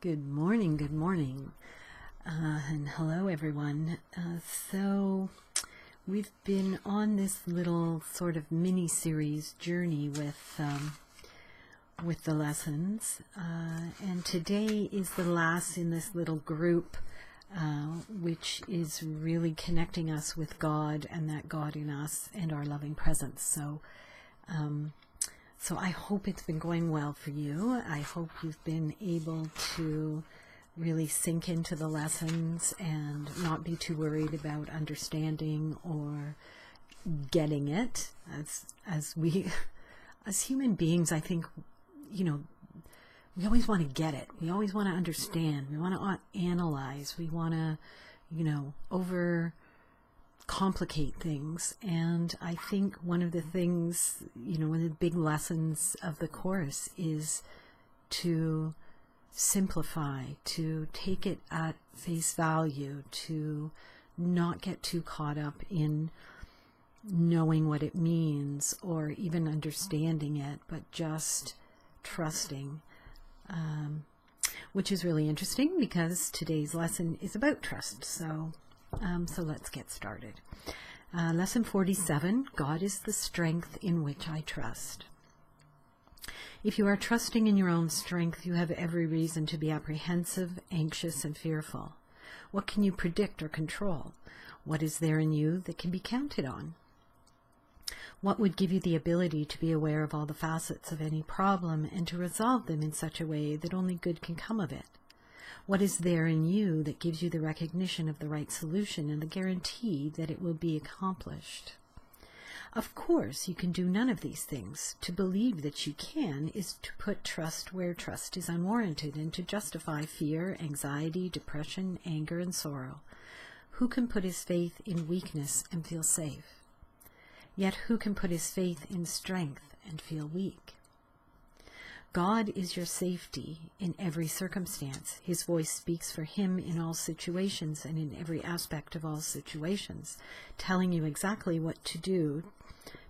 Good morning, and hello everyone. So we've been on this little sort of mini-series journey with the lessons, and today is the last in this little group, which is really connecting us with God and that God in us and our loving presence. So I hope it's been going well for you. I hope you've been able to really sink into the lessons and not be too worried about understanding or getting it. As human beings, I think, we always want to get it. We always want to understand. We want to analyze. We want to, over complicate things. And I think one of the things, one of the big lessons of the course is to simplify, to take it at face value, to not get too caught up in knowing what it means or even understanding it, but just trusting, which is really interesting because today's lesson is about trust. So let's get started. Lesson 47, God is the strength in which I trust. If you are trusting in your own strength, you have every reason to be apprehensive, anxious, and fearful. What can you predict or control? What is there in you that can be counted on? What would give you the ability to be aware of all the facets of any problem and to resolve them in such a way that only good can come of it? What is there in you that gives you the recognition of the right solution and the guarantee that it will be accomplished? Of course, you can do none of these things. To believe that you can is to put trust where trust is unwarranted and to justify fear, anxiety, depression, anger, and sorrow. Who can put his faith in weakness and feel safe? Yet who can put his faith in strength and feel weak? God is your safety in every circumstance. His voice speaks for him in all situations and in every aspect of all situations, telling you exactly what to do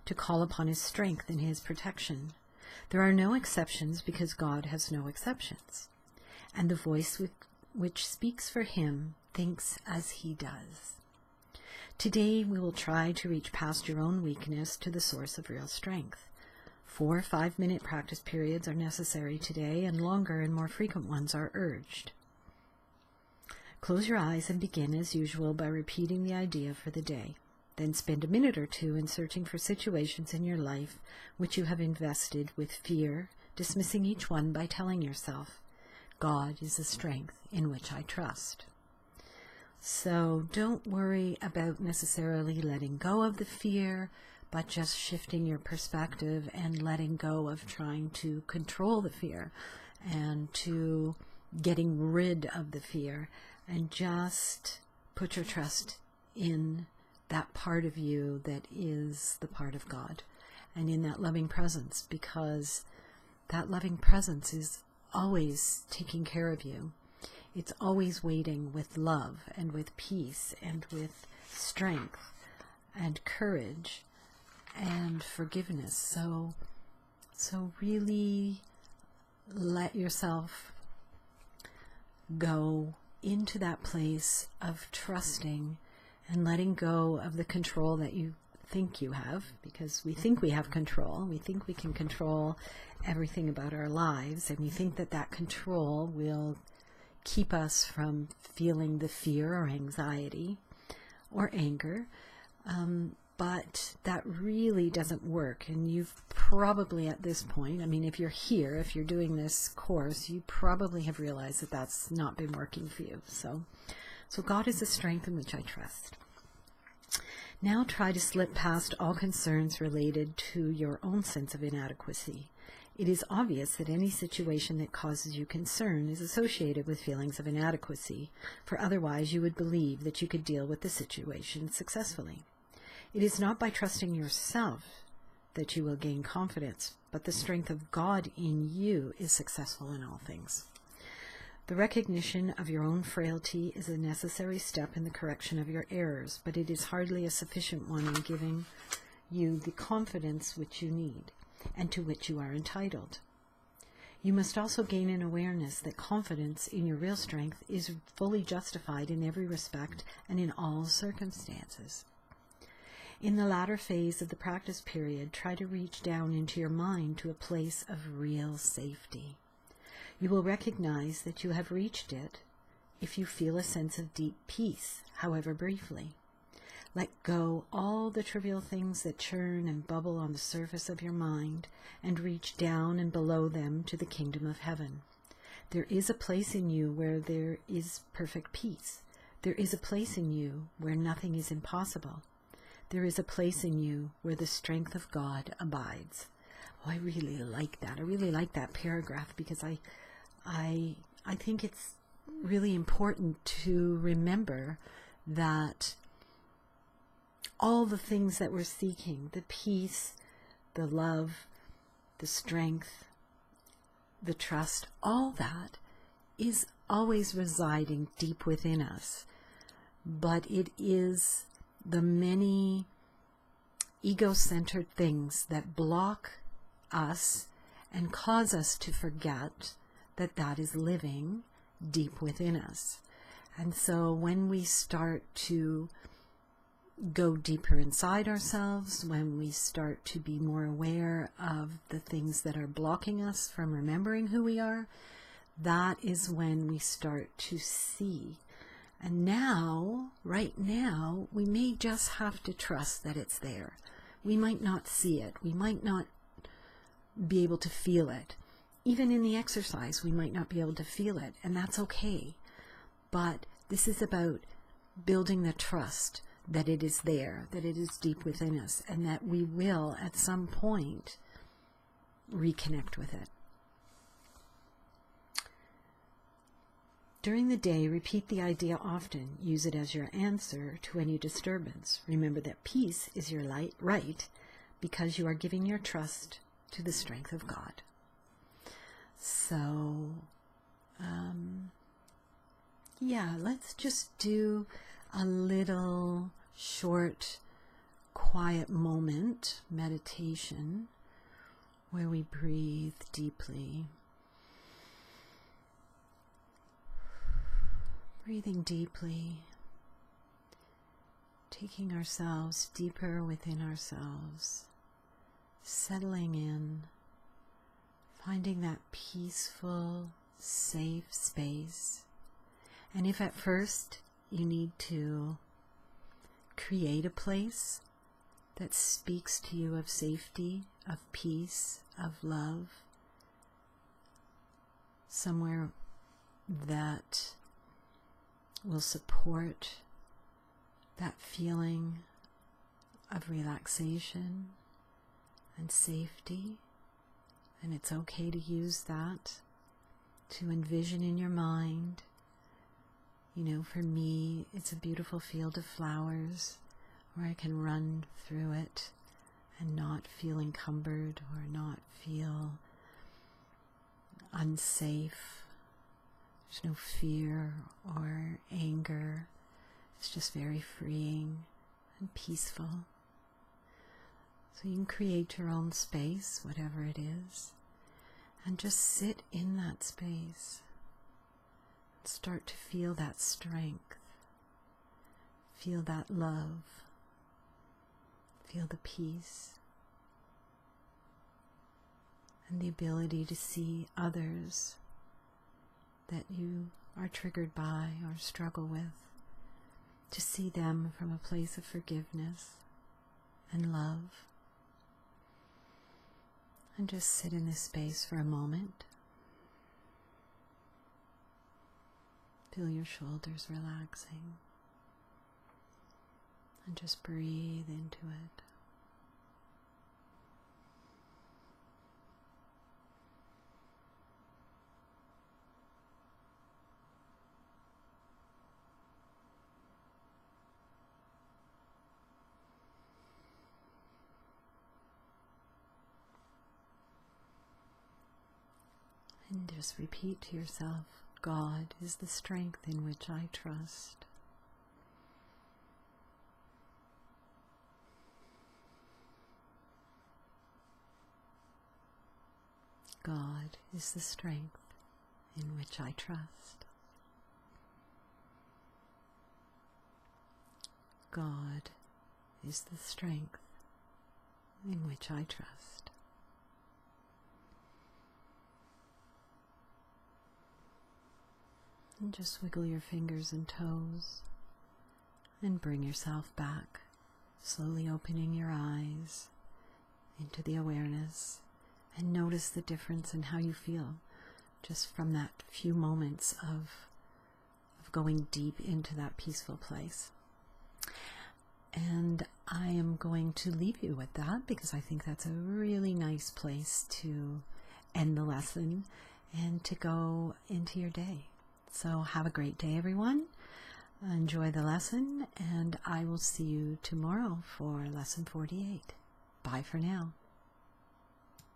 to call upon his strength and his protection. There are no exceptions because God has no exceptions. And the voice which speaks for him thinks as he does. Today we will try to reach past your own weakness to the source of real strength. 4 5-minute practice periods are necessary today, and longer and more frequent ones are urged. Close your eyes and begin as usual by repeating the idea for the day. Then spend a minute or two in searching for situations in your life which you have invested with fear, dismissing each one by telling yourself, God is the strength in which I trust. So don't worry about necessarily letting go of the fear, but just shifting your perspective and letting go of trying to control the fear and to getting rid of the fear, and just put your trust in that part of you that is the part of God and in that loving presence, because that loving presence is always taking care of you. It's always waiting with love and with peace and with strength and courage and forgiveness. So really let yourself go into that place of trusting and letting go of the control that you think you have, because we think we have control. We think we can control everything about our lives, and we think that that control will keep us from feeling the fear or anxiety or anger. But that really doesn't work. And you've probably at this point, if you're here, if you're doing this course, you probably have realized that that's not been working for you. So God is the strength in which I trust. Now try to slip past all concerns related to your own sense of inadequacy. It is obvious that any situation that causes you concern is associated with feelings of inadequacy, for otherwise you would believe that you could deal with the situation successfully. It is not by trusting yourself that you will gain confidence, but the strength of God in you is successful in all things. The recognition of your own frailty is a necessary step in the correction of your errors, but it is hardly a sufficient one in giving you the confidence which you need and to which you are entitled. You must also gain an awareness that confidence in your real strength is fully justified in every respect and in all circumstances. In the latter phase of the practice period, try to reach down into your mind to a place of real safety. You will recognize that you have reached it if you feel a sense of deep peace, however briefly. Let go all the trivial things that churn and bubble on the surface of your mind and reach down and below them to the kingdom of heaven. There is a place in you where there is perfect peace. There is a place in you where nothing is impossible. There is a place in you where the strength of God abides. Oh, I really like that. I really like that paragraph because I think it's really important to remember that all the things that we're seeking, the peace, the love, the strength, the trust, all that is always residing deep within us. But it is the many ego-centered things that block us and cause us to forget that that is living deep within us. And so when we start to go deeper inside ourselves, when we start to be more aware of the things that are blocking us from remembering who we are, that is when we start to see. And now, right now, we may just have to trust that it's there. We might not see it. We might not be able to feel it. Even in the exercise, we might not be able to feel it, and that's okay. But this is about building the trust that it is there, that it is deep within us, and that we will, at some point, reconnect with it. During the day, repeat the idea often. Use it as your answer to any disturbance. Remember that peace is your right because you are giving your trust to the strength of God. So, yeah, let's just do a little short, quiet moment, meditation, where we breathe deeply. Breathing deeply, taking ourselves deeper within ourselves, settling in, finding that peaceful, safe space. And if at first you need to create a place that speaks to you of safety, of peace, of love, somewhere that will support that feeling of relaxation and safety, and it's okay to use that to envision in your mind. You know, for me, it's a beautiful field of flowers where I can run through it and not feel encumbered or not feel unsafe. There's no fear or anger. It's just very freeing and peaceful. So you can create your own space, whatever it is, and just sit in that space. Start to feel that strength. Feel that love. Feel the peace. And the ability to see others that you are triggered by or struggle with, to see them from a place of forgiveness and love. And just sit in this space for a moment. Feel your shoulders relaxing. And just breathe into it. And just repeat to yourself, God is the strength in which I trust. God is the strength in which I trust. God is the strength in which I trust. And just wiggle your fingers and toes and bring yourself back, slowly opening your eyes into the awareness, and notice the difference in how you feel just from that few moments of going deep into that peaceful place. And I am going to leave you with that because I think that's a really nice place to end the lesson and to go into your day. So have a great day, everyone. Enjoy the lesson, and I will see you tomorrow for lesson 48. Bye for now.